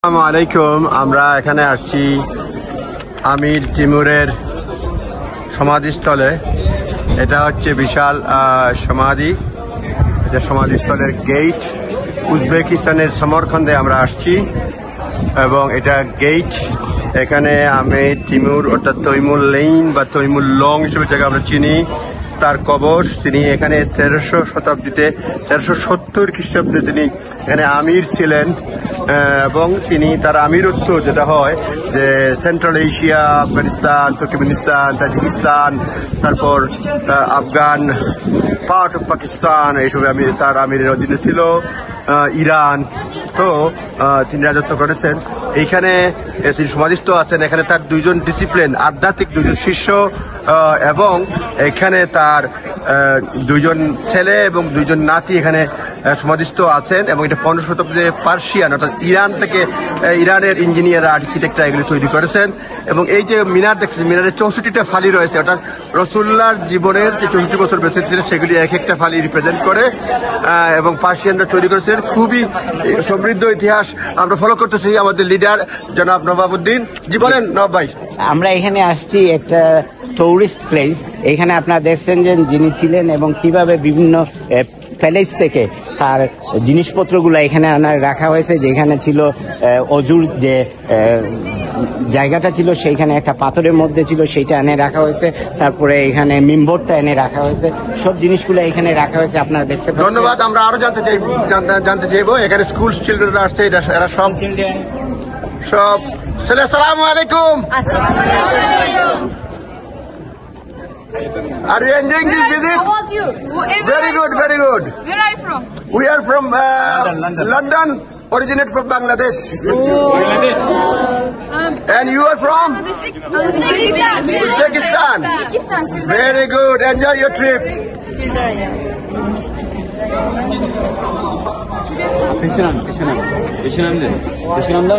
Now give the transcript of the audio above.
আসসালামু আলাইকুম। আমরা এখানে আসছি আমির তিমুরের সমাধিস্থলে। এটা হচ্ছে বিশাল সমাধি। এটা সমাধিস্থলের গেট। উজবেকিস্তানের সমরখন্দে আমরা আসছি এবং এটা গেট। এখানে আমির তিমুর অর্থাৎ তৈমুর লেইন বা তৈমুর লং হিসেবে যাকে আমরা চিনি, তার কবর। তিনি এখানে 1300 শতাব্দীতে 1370 খ্রিস্টাব্দে তিনি এখানে আমির ছিলেন এবং তিনি তার আমিরত্ব যেটা হয় যে central Asia, Afghanistan, Turkmenistan, Tajikistan, তারপর আফগান, পার্ট অফ পাকিস্তান, এইসবে তার আমিরের অধীনে ছিল। ইরান, তো তিনি রাজত্ব করেছেন। এইখানে তিনি সমাধিস্থ আছেন। এখানে তার দুইজন ডিসিপ্লিন আধ্যাত্মিক দুইজন শিষ্য এবং এখানে তার দুইজন ছেলে এবং দুইজন নাতি এখানে সমাধিস্থ আছেন এবং এটা 15 শতাব্দীতে পার্সিয়ান অর্থাৎ ইরান থেকে ইরানের ইঞ্জিনিয়ার আর্কিটেক্টরা এগুলি তৈরি করেছেন। এবং এই যে মিনার দেখছেন, মিনারের 64টা ফালি রয়েছে, অর্থাৎ রসুল্লাহর জীবনের যে 64 বছর বেঁচে ছিলেন সেগুলি এক একটা ফালি রিপ্রেজেন্ট করে এবং পার্সিয়ানরা তৈরি করেছিলেন। খুবই সমৃদ্ধ ইতিহাস আমরা ফলো করতেছি। আমাদের লিডার জনাব নবাবউদ্দিন জি, বলেন নবাব ভাই। আমরা এখানে আসছি একটা টুরিস্ট প্লেস। এখানে আপনারা দেখছেন যে যিনি ছিলেন এবং কিভাবে বিভিন্ন প্যালেস থেকে তার জিনিসপত্রগুলো এখানে রাখা হয়েছে। যেখানে ছিল অজুর যে জায়গাটা ছিল সেইখানে একটা পাথরের মধ্যে ছিল, সেইটা এনে রাখা হয়েছে। তারপরে এখানে মিম্বরটা এনে রাখা হয়েছে। সব জিনিসগুলো এখানে রাখা হয়েছে, আপনারা দেখতে পাচ্ছেন। ধন্যবাদ। আমরা আরো জানতে চাইবো এখানে স্কুল চিলড্রেনরা আসছে, এরা সব আসসালামু আলাইকুম। Are you enjoying this visit? How about you? Very good, very good. Where are you from? We are from London, originate from Bangladesh. And you are from Uzbekistan. Very good. Enjoy your trip. Peşinden de.